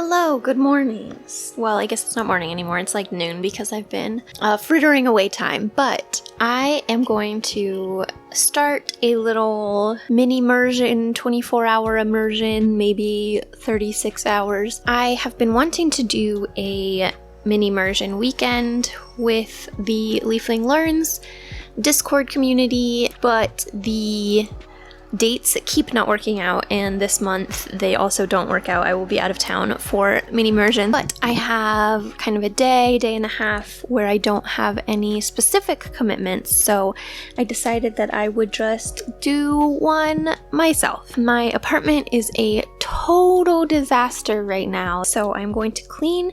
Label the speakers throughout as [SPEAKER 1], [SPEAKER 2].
[SPEAKER 1] Hello, good morning. Well, I guess it's not morning anymore. It's like noon because I've been frittering away time. But I am going to start a little mini immersion, 24-hour immersion, maybe 36 hours. I have been wanting to do a mini immersion weekend with the Leafling Learns Discord community, but the dates keep not working out, and this month they also don't work out. I will be out of town for mini immersion, but I have kind of a day and a half where I don't have any specific commitments, so I decided that I would just do one myself. My apartment is a total disaster right now, so I'm going to clean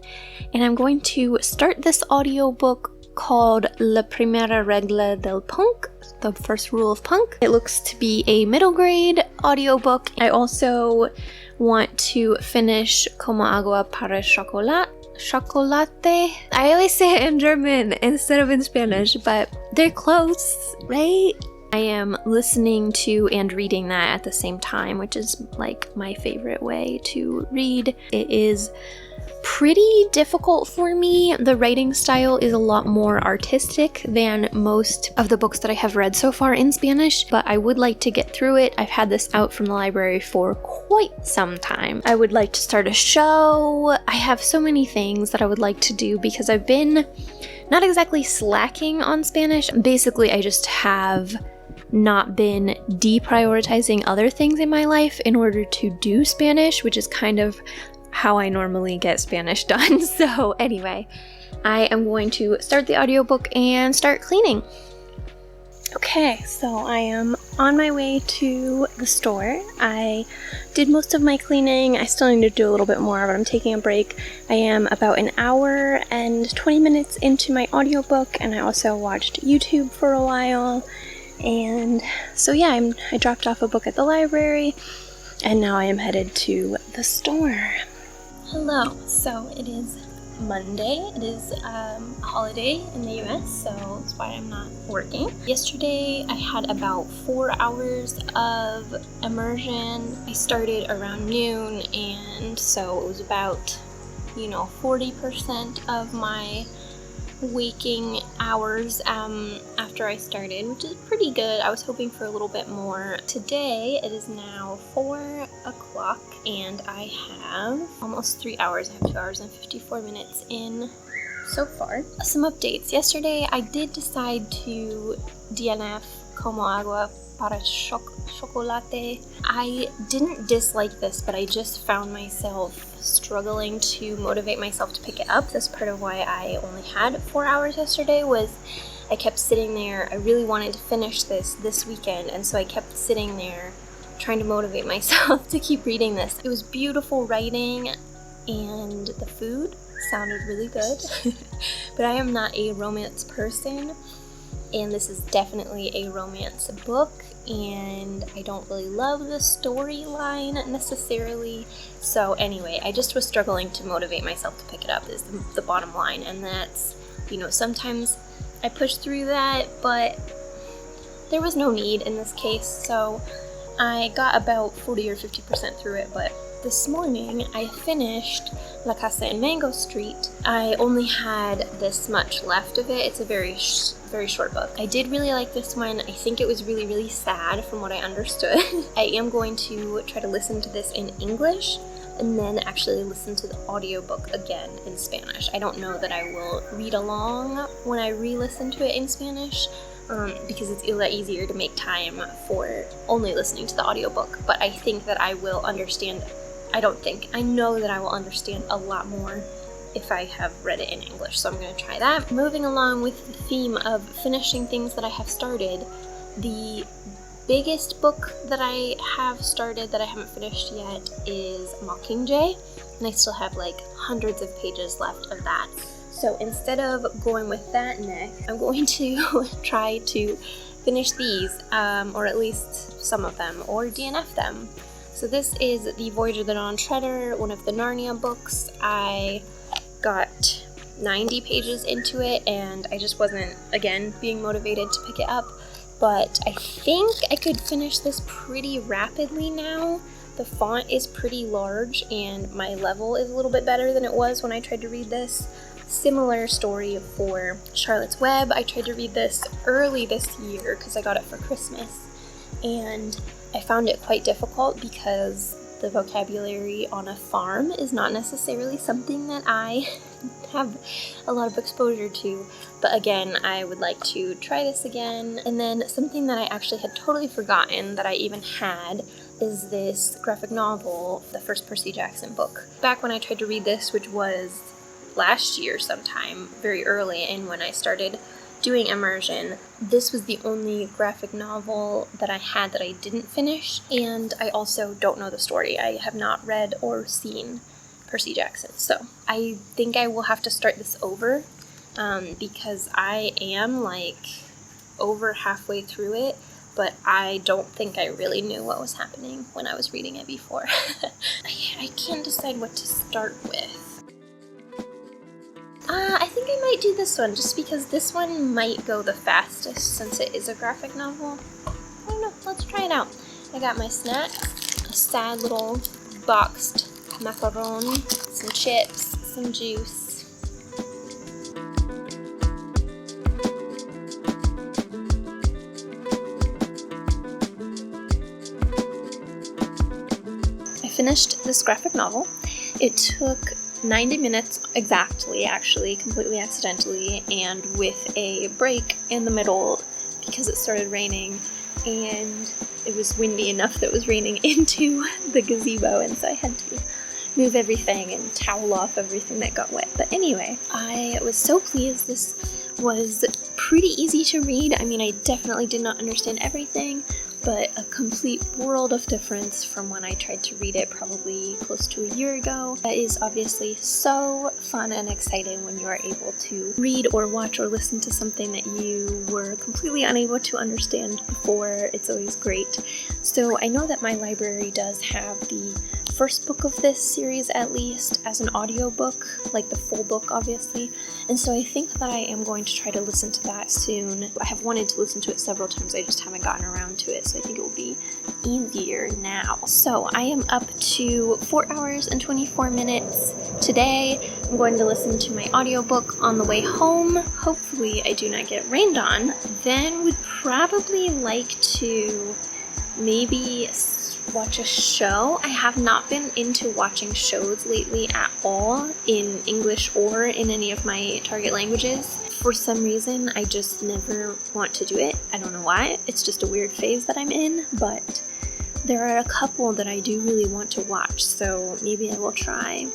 [SPEAKER 1] and I'm going to start this audiobook called La Primera Regla del Punk, the first rule of punk. It looks to be a middle grade audiobook. I also want to finish Como Agua para Chocolate. I always say it in German instead of in Spanish, but they're close, right? I am listening to and reading that at the same time, which is like my favorite way to read. It is pretty difficult for me. The writing style is a lot more artistic than most of the books that I have read so far in Spanish, but I would like to get through it. I've had this out from the library for quite some time. I would like to start a show. I have so many things that I would like to do because I've been not exactly slacking on Spanish. Basically, I just have not been deprioritizing other things in my life in order to do Spanish, which is kind of how I normally get Spanish done. So anyway, I am going to start the audiobook and start cleaning. Okay, so I am on my way to the store. I did most of my cleaning. I still need to do a little bit more, but I'm taking a break. I am about an hour and 20 minutes into my audiobook, and I also watched YouTube for a while. And so yeah, I dropped off a book at the library, and now I am headed to the store. Hello, so it is Monday. It is a holiday in the US, so that's why I'm not working. Yesterday I had about 4 hours of immersion. I started around noon, and so it was about 40% of my waking hours after I started, which is pretty good. I was hoping for a little bit more. Today it is now 4 o'clock and I have almost 3 hours. I have 2 hours and 54 minutes in so far. Some updates. Yesterday I did decide to DNF Como Agua para Chocolate. I didn't dislike this, but I just found myself struggling to motivate myself to pick it up. That's part of why I only had 4 hours yesterday, was I kept sitting there. I really wanted to finish this weekend, and so I kept sitting there trying to motivate myself to keep reading this. It was beautiful writing, and the food sounded really good, but I am not a romance person, and this is definitely a romance book, and I don't really love the storyline necessarily. So anyway, I just was struggling to motivate myself to pick it up, is the bottom line, and that's, sometimes I push through that, but there was no need in this case, so I got about 40 or 50% through it. But this morning I finished La Casa en Mango Street. I only had this much left of it. It's a very short book. I did really like this one. I think it was really, really sad from what I understood. I am going to try to listen to this in English and then actually listen to the audiobook again in Spanish. I don't know that I will read along when I re-listen to it in Spanish, because it's a lot easier to make time for only listening to the audiobook. But I think that I will understand. I know that I will understand a lot more if I have read it in English, so I'm going to try that. Moving along with the theme of finishing things that I have started, the biggest book that I have started that I haven't finished yet is Mockingjay, and I still have like hundreds of pages left of that. So instead of going with that next, I'm going to try to finish these, or at least some of them, or DNF them. So this is The Voyage of the Dawn Treader, one of the Narnia books. I got 90 pages into it, and I just wasn't, again, being motivated to pick it up. But I think I could finish this pretty rapidly now. The font is pretty large and my level is a little bit better than it was when I tried to read this. Similar story for Charlotte's Web. I tried to read this early this year because I got it for Christmas, and I found it quite difficult because the vocabulary on a farm is not necessarily something that I have a lot of exposure to. But again, I would like to try this again. And then something that I actually had totally forgotten that I even had is this graphic novel, the first Percy Jackson book. Back when I tried to read this, which was last year sometime, very early, and when I started doing immersion, this was the only graphic novel that I had that I didn't finish, and I also don't know the story. I have not read or seen Percy Jackson, so I think I will have to start this over because I am like over halfway through it, but I don't think I really knew what was happening when I was reading it before. I can't decide what to start with. I think I might do this one, just because this one might go the fastest since it is a graphic novel. I don't know, let's try it out. I got my snacks, a sad little boxed macaron, some chips, some juice. I finished this graphic novel. It took 90 minutes exactly, actually, completely accidentally, and with a break in the middle because it started raining and it was windy enough that it was raining into the gazebo, and so I had to move everything and towel off everything that got wet. But anyway, I was so pleased. This was pretty easy to read. I mean, I definitely did not understand everything, but a complete world of difference from when I tried to read it probably close to a year ago. That is obviously so fun and exciting when you are able to read or watch or listen to something that you were completely unable to understand before. It's always great. So I know that my library does have the first book of this series at least as an audiobook, like the full book obviously, and so I think that I am going to try to listen to that soon. I have wanted to listen to it several times, I just haven't gotten around to it, so I think it will be easier now. So I am up to 4 hours and 24 minutes today. I'm going to listen to my audiobook on the way home. Hopefully I do not get rained on. Then would probably like to maybe watch a show. I have not been into watching shows lately at all, in English or in any of my target languages. For some reason, I just never want to do it. I don't know why. It's just a weird phase that I'm in, but there are a couple that I do really want to watch, so maybe I will try.